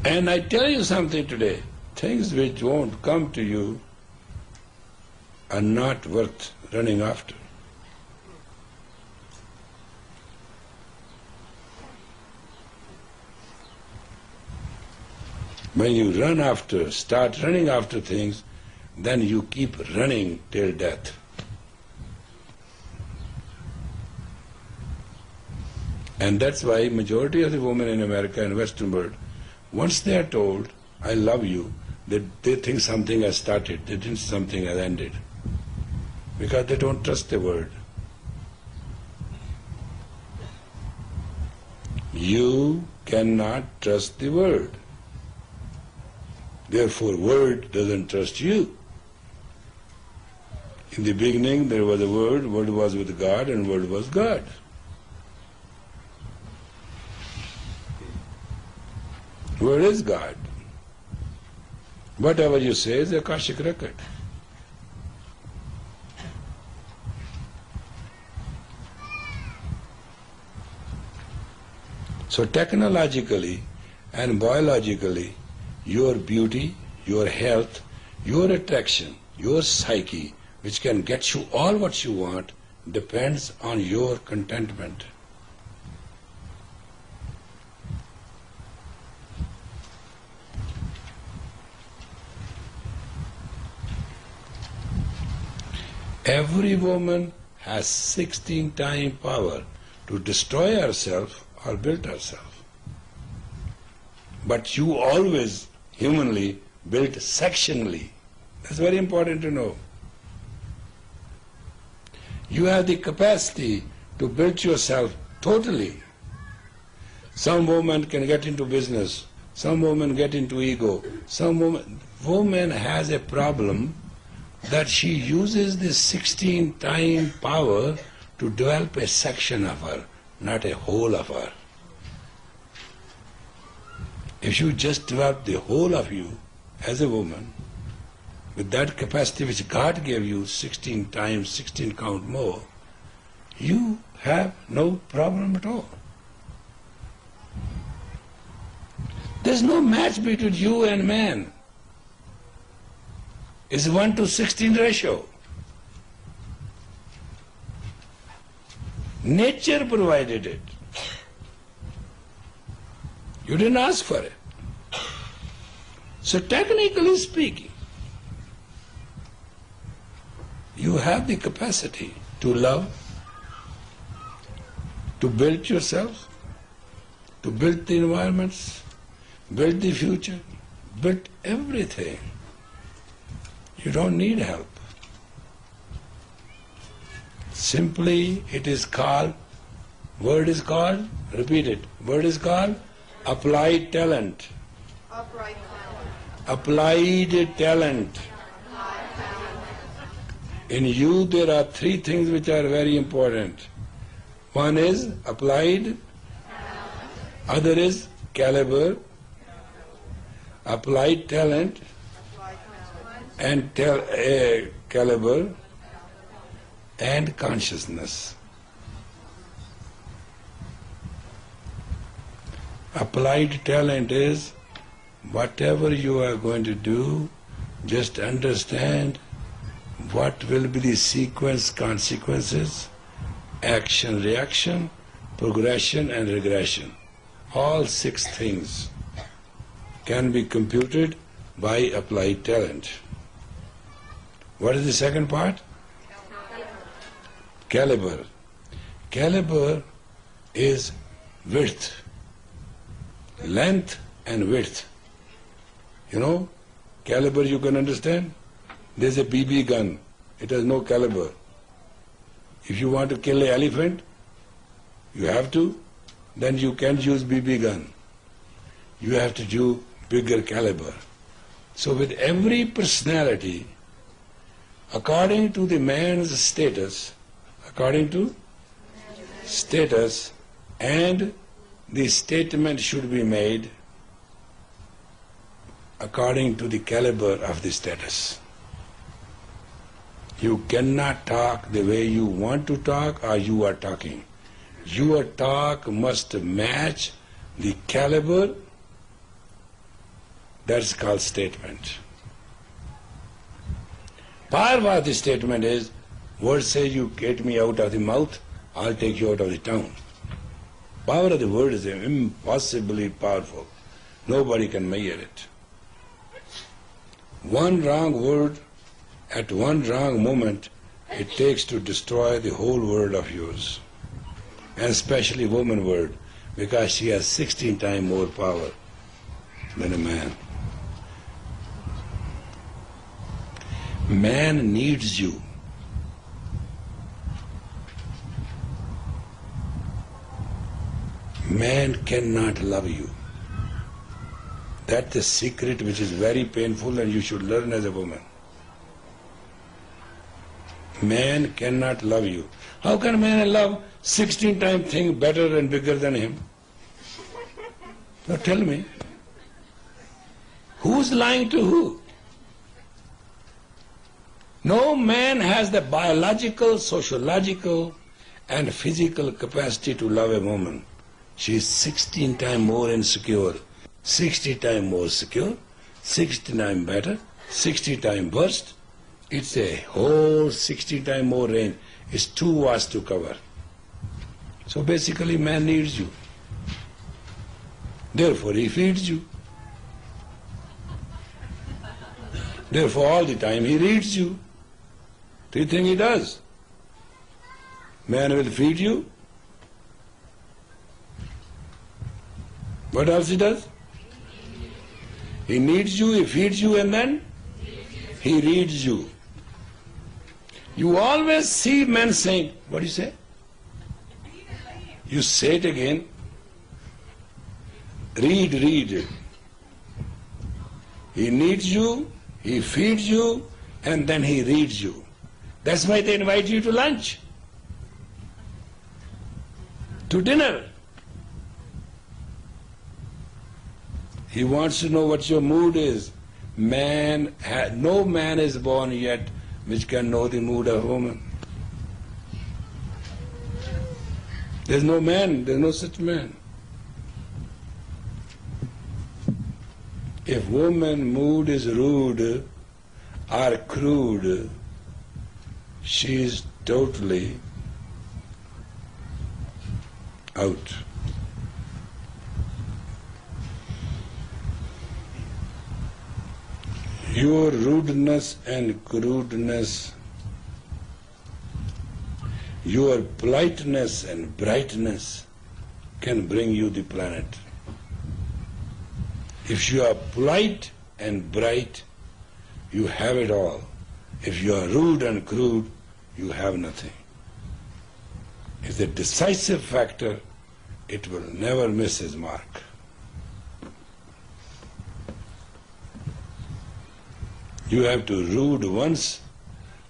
And I tell you something today, things which won't come to you are not worth running after. When you start running after things, then you keep running till death. And that's why majority of the women in America and Western world, once they are told, I love you, they think something has started, they think something has ended. Because they don't trust the word. You cannot trust the word. Therefore, word doesn't trust you. In the beginning there was a word was with God, and word was God. Word is God. Whatever you say is Akashic record. So technologically and biologically, your beauty, your health, your attraction, your psyche, which can get you all what you want, depends on your contentment. Every woman has 16 times power to destroy herself or build herself. But you always humanly build sectionally. That's very important to know. You have the capacity to build yourself totally. Some women can get into business, some women get into ego, woman has a problem that she uses this 16 times power to develop a section of her, not a whole of her. If you just develop the whole of you as a woman, with that capacity which God gave you 16 times, 16 count more, you have no problem at all. There's no match between you and man. It's 1:16 ratio. Nature provided it. You didn't ask for it. So technically speaking, you have the capacity to love, to build yourself, to build the environments, build the future, build everything. You don't need help. Simply it is called, word is called, repeat it, word is called applied talent. Applied talent. In you there are three things which are very important. One is applied, other is caliber, applied talent, and caliber and consciousness. Applied talent is whatever you are going to do, just understand what will be the sequence, consequences, action, reaction, progression and regression. All 6 things can be computed by applied talent. What is the second part? Caliber. Caliber is width, length and width. You know, caliber you can understand? There's a BB gun, it has no caliber. If you want to kill an elephant, you have to, then you can't use BB gun. You have to do bigger caliber. So with every personality, according to the man's status, and the statement should be made according to the caliber of the status. You cannot talk the way you want to talk or you are talking. Your talk must match the caliber That's called statement. Power of the statement is, word says you get me out of the mouth, I'll take you out of the tongue. Power of the word is impossibly powerful. Nobody can measure it. One wrong word at one wrong moment, it takes to destroy the whole world of yours. And especially woman word, because she has 16 times more power than a man. Man needs you. Man cannot love you. That's the secret which is very painful and you should learn as a woman. Man cannot love you. How can a man love 16 times thing better and bigger than him? Now tell me, who's lying to who? No man has the biological, sociological and physical capacity to love a woman. She is 16 times more insecure, 60 times more secure, 60 times better, 60 times worst. It's a whole 60 times more range. It's too vast to cover. So basically man needs you. Therefore he feeds you. Therefore all the time he reads you. Do you think he does? Man will feed you. What else he does? He needs you, he feeds you, and then he reads you. You always see men saying, what do you say? You say it again. Read. He needs you, he feeds you, and then he reads you. That's why they invite you to lunch, to dinner. He wants to know what your mood is. No man is born yet which can know the mood of a woman. There's no man, there's no such man. If woman mood is rude or crude, she is totally out. Your rudeness and crudeness, your politeness and brightness can bring you the planet. If you are polite and bright, you have it all. If you are rude and crude, you have nothing. It's a decisive factor. It will never miss its mark. You have to rude once,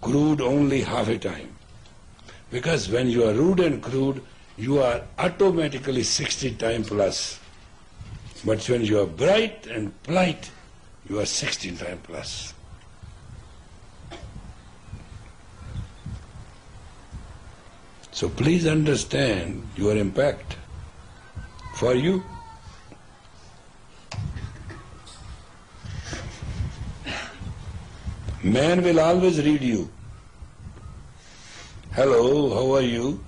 crude only half a time. Because when you are rude and crude, you are automatically 60 times plus. But when you are bright and polite, you are 16 times plus. So please understand your impact for you. Man will always read you. Hello, how are you?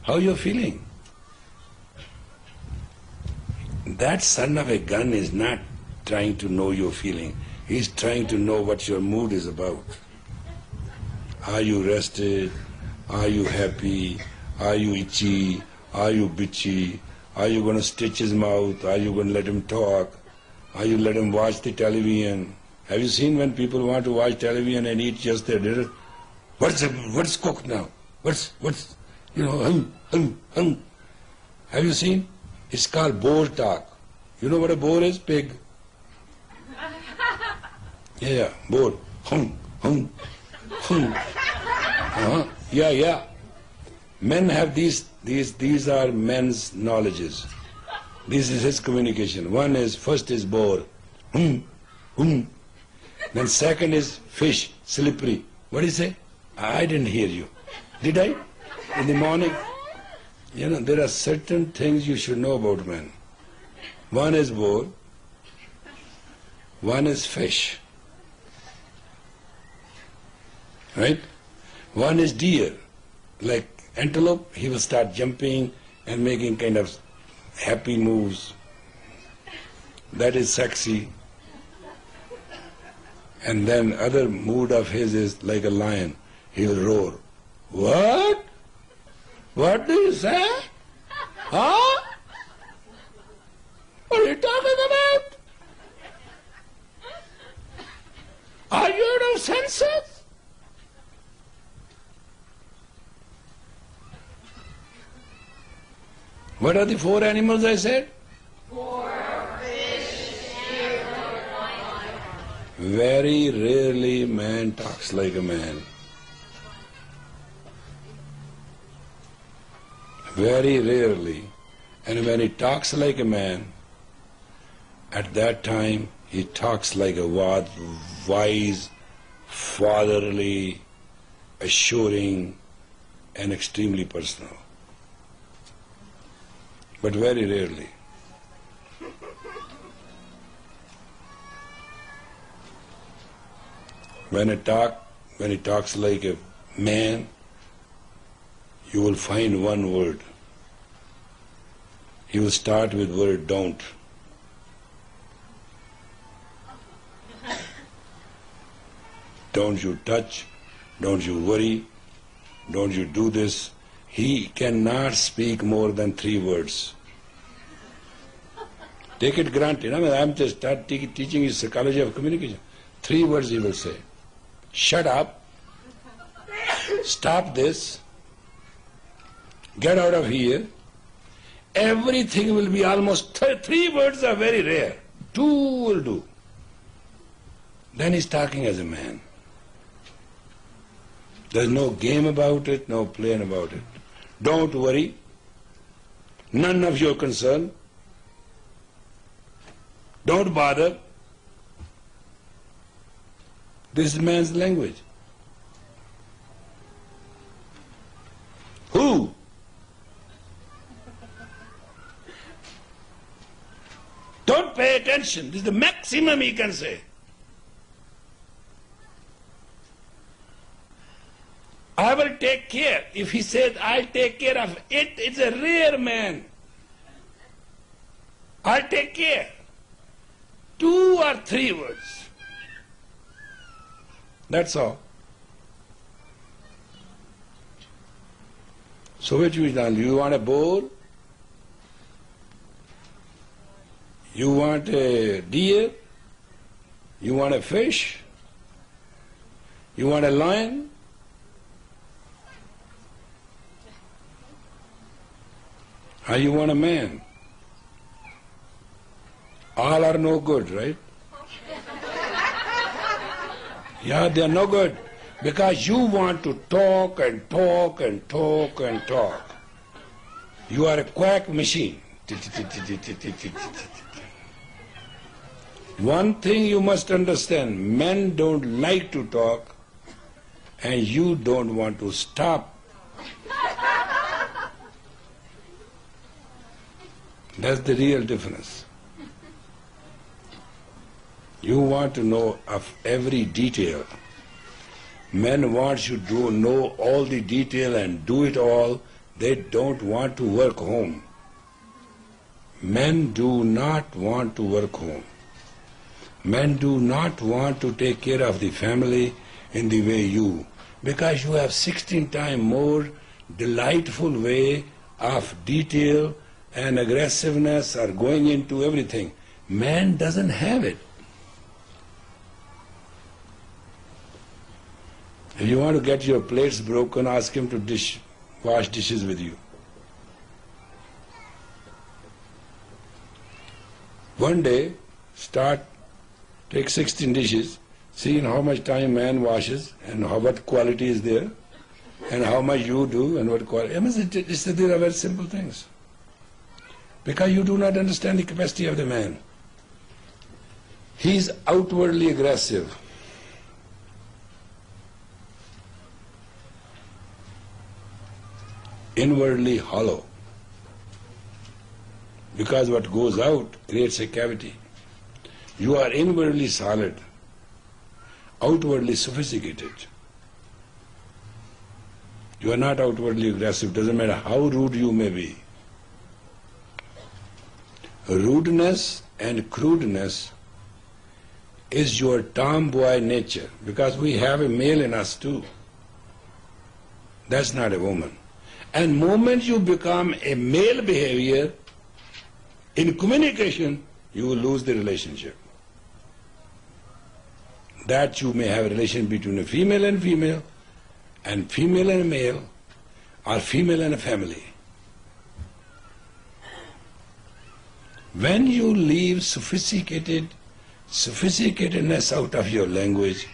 How are you feeling? That son of a gun is not trying to know your feeling. He's trying to know what your mood is about. Are you rested? Are you happy? Are you itchy? Are you bitchy? Are you going to stitch his mouth? Are you going to let him talk? Are you let him watch the television? Have you seen when people want to watch television and eat just their dinner? What's cooked now? What's Have you seen? It's called boar talk. You know what a boar is? Pig. Yeah, boar. Yeah. Men have these are men's knowledges. This is his communication. First is boar. Then second is fish, slippery. What do you say? I didn't hear you. Did I? In the morning? There are certain things you should know about men. One is boar. one is fish, right? One is deer, like antelope, he will start jumping and making kind of happy moves. That is sexy. And then other mood of his is like a lion. He will roar. What? What do you say? Huh? What are you talking about? Are you out of senses? What are the four animals I said? Very rarely man talks like a man. Very rarely. And when he talks like a man, at that time he talks like a wise, fatherly, assuring, and extremely personal. But very rarely. When he talks like a man, you will find one word. He will start with word don't. Don't you touch, don't you worry, don't you do this. He cannot speak more than 3 words. Take it granted. I'm just teaching you psychology of communication. 3 words he will say. Shut up, stop this, get out of here. Everything will be almost 3 words are very rare. 2 will do. Then he's talking as a man. There's no game about it, no playing about it. Don't worry. None of your concern. Don't bother. This is man's language. Who? Don't pay attention. This is the maximum he can say. I will take care. If he says, I'll take care of it, it's a rare man. I'll take care. 2 or 3 words. That's all. So which is done? You want a boar? You want a deer? You want a fish? You want a lion? Or you want a man? All are no good, right? Yeah, they are no good. Because you want to talk and talk and talk and talk. You are a quack machine. One thing you must understand, men don't like to talk and you don't want to stop. That's the real difference. You want to know of every detail. Men want you to know all the detail and do it all. They don't want to work home. Men do not want to work home. Men do not want to take care of the family in the way you, because you have 16 times more delightful way of detail and aggressiveness are going into everything. Man doesn't have it. If you want to get your plates broken, ask him to wash dishes with you. One day, take 16 dishes, see in how much time man washes and what quality is there, and how much you do and what quality. These are very simple things. Because you do not understand the capacity of the man. He is outwardly aggressive. Inwardly hollow. Because what goes out creates a cavity. You are inwardly solid, outwardly sophisticated. You are not outwardly aggressive, doesn't matter how rude you may be. Rudeness and crudeness is your tomboy nature, because we have a male in us too. That's not a woman. And moment you become a male behavior in communication, you will lose the relationship. That you may have a relation between a female and female a male, or female and a family. When you leave sophisticatedness out of your language,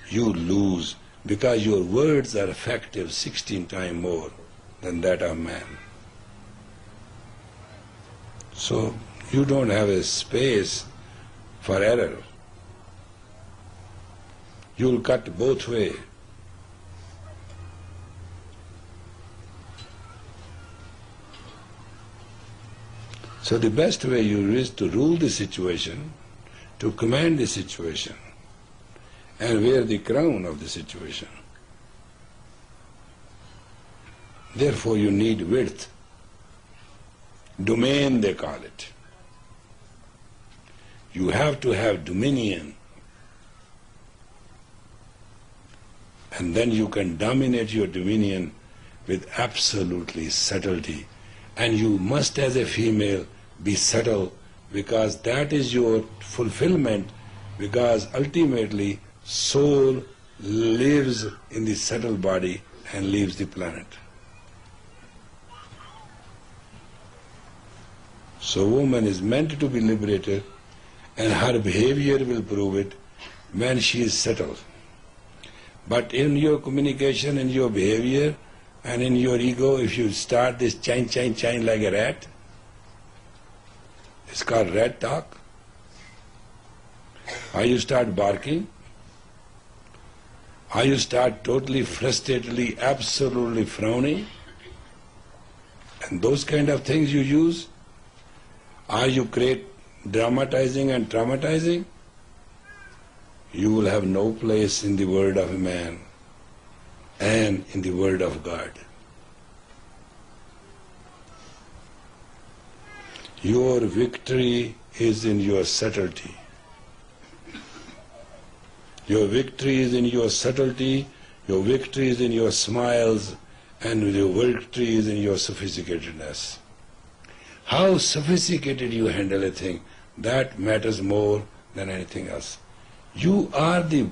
you lose, because your words are effective 16 times more than that of man. So you don't have a space for error. You'll cut both ways. So the best way is to rule the situation, to command the situation, and wear the crown of the situation. Therefore you need width. Domain, they call it. You have to have dominion. And then you can dominate your dominion with absolutely subtlety. And you must, as a female, be subtle, because that is your fulfillment, because ultimately soul lives in the subtle body and leaves the planet. So woman is meant to be liberated, and her behavior will prove it when she is settled. But in your communication, in your behavior, and in your ego, if you start this chine like a rat, it's called rat talk. Or you start barking, or you start totally frustratedly, absolutely frowning, and those kind of things you use, or you create dramatizing and traumatizing, you will have no place in the word of a man and in the word of God. Your victory is in your subtlety. Your victory is in your subtlety, your victory is in your smiles, and your victory is in your sophisticatedness. How sophisticated you handle a thing, that matters more than anything else. You are the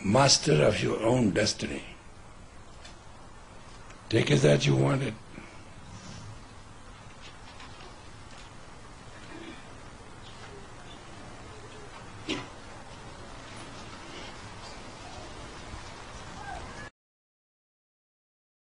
master of your own destiny. Take it that you want it.